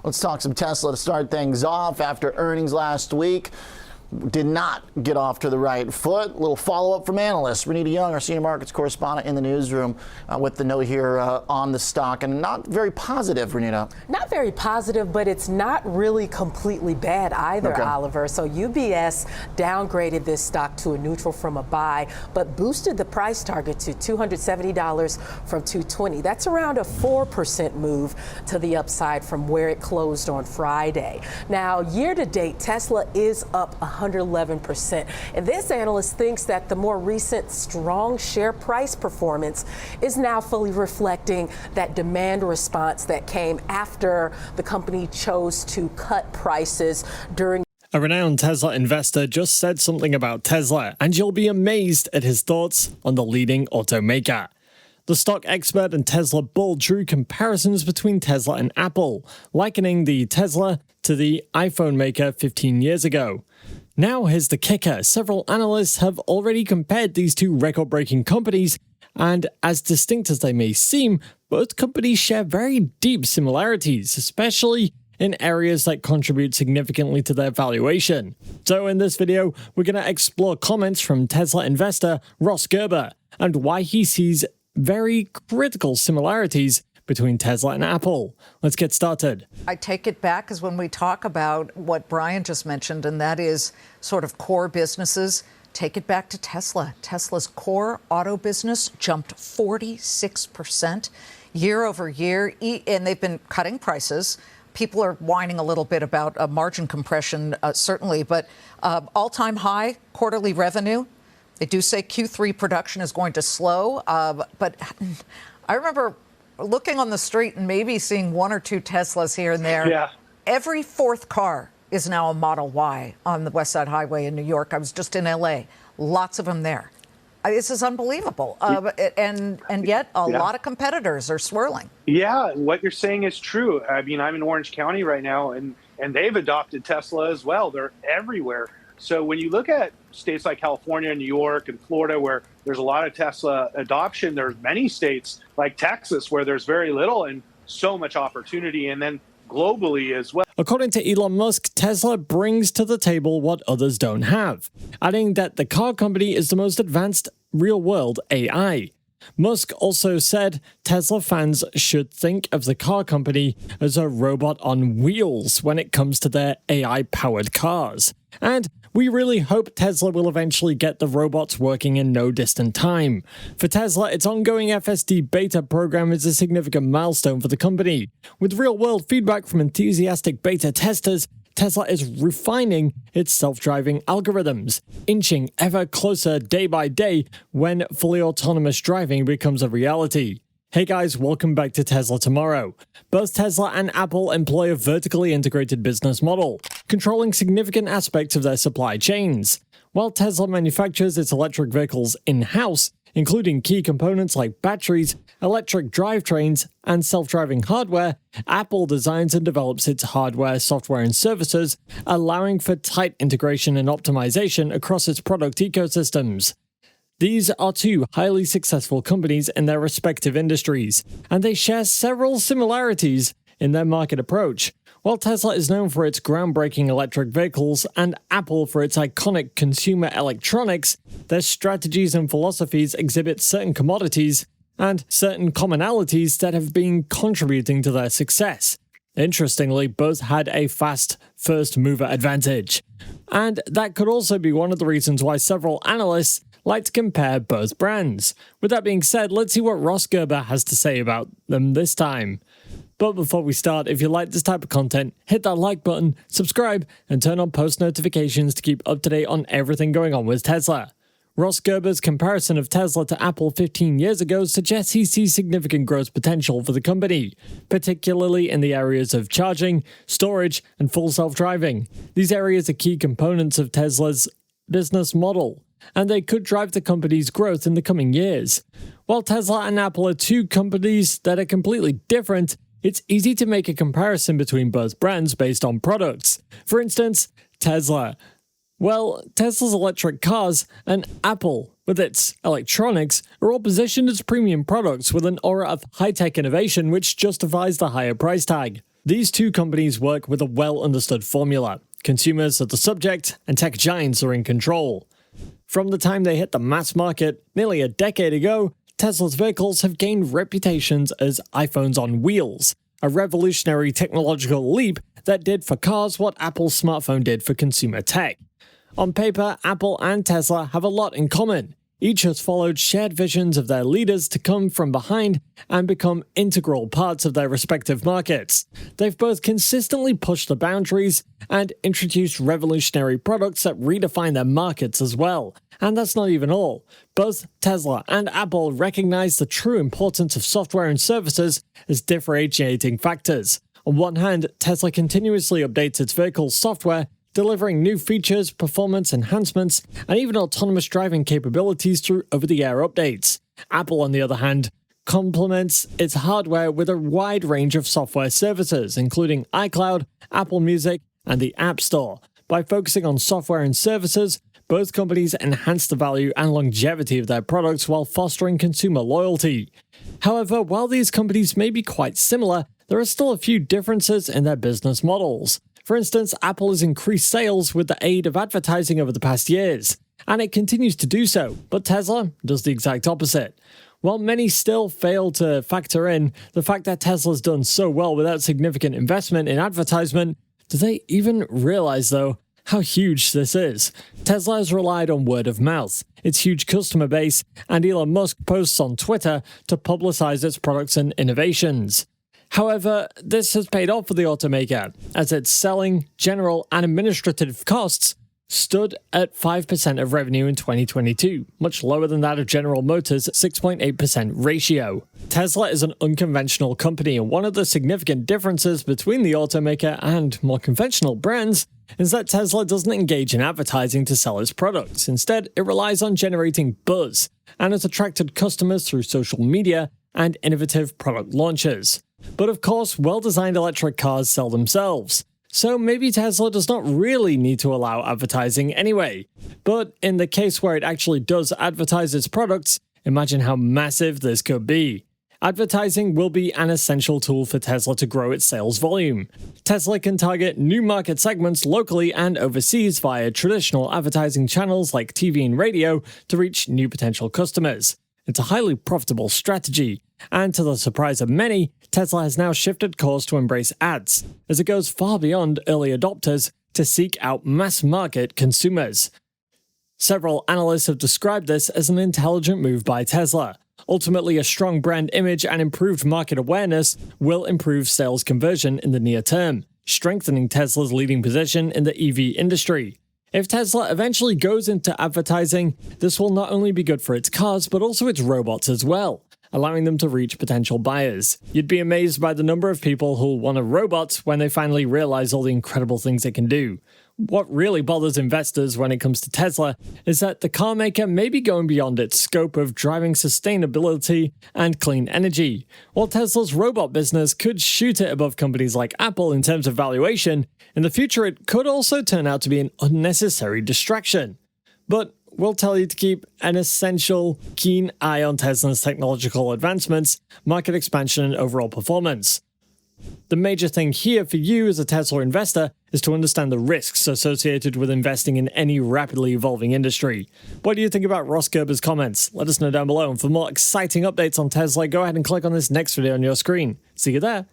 Let's talk some Tesla to start things off. After earnings last week, did not get off to the right foot. A little follow-up from analysts. Renita Young, our senior markets correspondent in the newsroom, with the note here on the stock. And not very positive, Renita. Not very positive, but it's not really completely bad either, Oliver. So UBS downgraded this stock to a neutral from a buy, but boosted the price target to $270 from $220. That's around a 4% move to the upside from where it closed on Friday. Now, year to date, Tesla is up 111%. And this analyst thinks that the more recent strong share price performance is now fully reflecting that demand response that came after the company chose to cut prices during. A renowned Tesla investor just said something about Tesla, and you'll be amazed at his thoughts on the leading automaker. The stock expert and Tesla bull drew comparisons between Tesla and Apple, likening the Tesla to the iPhone maker 15 years ago. Now here's the kicker. Several analysts have already compared these two record-breaking companies, and as distinct as they may seem, both companies share very deep similarities, especially in areas that contribute significantly to their valuation. So in this video, we're going to explore comments from Tesla investor Ross Gerber and why he sees very critical similarities between Tesla and Apple. Let's get started. I take it back as when we talk about what Brian just mentioned, and that is sort of core businesses. Take it back to Tesla. Tesla's core auto business jumped 46% year over year, and they've been cutting prices. People are whining a little bit about margin compression, certainly, but all-time high quarterly revenue. They do say Q3 production is going to slow, but I remember looking on the street and maybe seeing one or two Teslas here and there. Yeah. Every fourth car is now a Model Y on the West Side Highway in New York. I was just in LA. Lots of them there. This is unbelievable. And yet a lot of competitors are swirling. Yeah, what you're saying is true. I mean, I'm in Orange County right now, and they've adopted Tesla as well. They're everywhere. So when you look at states like California, New York, and Florida, where there's a lot of Tesla adoption, there's many states like Texas where there's very little and so much opportunity, and then globally as well. According to Elon Musk, Tesla brings to the table what others don't have, adding that the car company is the most advanced real-world AI. Musk also said Tesla fans should think of the car company as a robot on wheels when it comes to their AI-powered cars. And we really hope Tesla will eventually get the robots working in no distant time. For Tesla, its ongoing FSD beta program is a significant milestone for the company. With real-world feedback from enthusiastic beta testers, Tesla is refining its self-driving algorithms, inching ever closer day by day when fully autonomous driving becomes a reality. Hey guys, welcome back to Tesla Tomorrow. Both Tesla and Apple employ a vertically integrated business model, controlling significant aspects of their supply chains. While Tesla manufactures its electric vehicles in-house, including key components like batteries, electric drivetrains, and self-driving hardware, Apple designs and develops its hardware, software, and services, allowing for tight integration and optimization across its product ecosystems. These are two highly successful companies in their respective industries, and they share several similarities in their market approach. While Tesla is known for its groundbreaking electric vehicles and Apple for its iconic consumer electronics, their strategies and philosophies exhibit certain commodities and certain commonalities that have been contributing to their success. Interestingly, both had a fast first-mover advantage. And that could also be one of the reasons why several analysts like to compare both brands. With that being said, let's see what Ross Gerber has to say about them this time. But before we start, if you like this type of content, hit that like button, subscribe, and turn on post notifications to keep up to date on everything going on with Tesla. Ross Gerber's comparison of Tesla to Apple 15 years ago suggests he sees significant growth potential for the company, particularly in the areas of charging, storage, and full self-driving. These areas are key components of Tesla's business model, and they could drive the company's growth in the coming years. While Tesla and Apple are two companies that are completely different, it's easy to make a comparison between both brands based on products. For instance, Tesla. Well, Tesla's electric cars and Apple, with its electronics, are all positioned as premium products with an aura of high-tech innovation which justifies the higher price tag. These two companies work with a well-understood formula. Consumers are the subject, and tech giants are in control. From the time they hit the mass market nearly a decade ago, Tesla's vehicles have gained reputations as iPhones on wheels, a revolutionary technological leap that did for cars what Apple's smartphone did for consumer tech. On paper, Apple and Tesla have a lot in common. Each has followed shared visions of their leaders to come from behind and become integral parts of their respective markets. They've both consistently pushed the boundaries and introduced revolutionary products that redefine their markets as well. And that's not even all. Both Tesla and Apple recognize the true importance of software and services as differentiating factors. On one hand, Tesla continuously updates its vehicle's software, delivering new features, performance enhancements, and even autonomous driving capabilities through over-the-air updates. Apple, on the other hand, complements its hardware with a wide range of software services, including iCloud, Apple Music, and the App Store. By focusing on software and services, both companies enhance the value and longevity of their products while fostering consumer loyalty. However, while these companies may be quite similar, there are still a few differences in their business models. For instance, Apple has increased sales with the aid of advertising over the past years, and it continues to do so, but Tesla does the exact opposite. While many still fail to factor in the fact that Tesla's done so well without significant investment in advertisement, do they even realize, though, how huge this is? Tesla has relied on word of mouth, its huge customer base, and Elon Musk posts on Twitter to publicize its products and innovations. However, this has paid off for the automaker, as its selling, general, and administrative costs stood at 5% of revenue in 2022, much lower than that of General Motors' 6.8% ratio. Tesla is an unconventional company, and one of the significant differences between the automaker and more conventional brands is that Tesla doesn't engage in advertising to sell its products. Instead, it relies on generating buzz, and has attracted customers through social media and innovative product launches. But of course, well-designed electric cars sell themselves, so maybe Tesla does not really need to allow advertising anyway. But in the case where it actually does advertise its products, imagine how massive this could be. Advertising will be an essential tool for Tesla to grow its sales volume. Tesla can target new market segments locally and overseas via traditional advertising channels like TV and radio to reach new potential customers. It's a highly profitable strategy, and to the surprise of many, Tesla has now shifted course to embrace ads, as it goes far beyond early adopters to seek out mass-market consumers. Several analysts have described this as an intelligent move by Tesla. Ultimately, a strong brand image and improved market awareness will improve sales conversion in the near term, strengthening Tesla's leading position in the EV industry. If Tesla eventually goes into advertising, this will not only be good for its cars, but also its robots as well, allowing them to reach potential buyers. You'd be amazed by the number of people who'll want a robot when they finally realize all the incredible things it can do. What really bothers investors when it comes to Tesla is that the car maker may be going beyond its scope of driving sustainability and clean energy. While Tesla's robot business could shoot it above companies like Apple in terms of valuation, in the future it could also turn out to be an unnecessary distraction. But we'll tell you to keep an essential, keen eye on Tesla's technological advancements, market expansion, and overall performance. The major thing here for you as a Tesla investor is to understand the risks associated with investing in any rapidly evolving industry. What do you think about Ross Gerber's comments? Let us know down below, and for more exciting updates on Tesla, go ahead and click on this next video on your screen. See you there.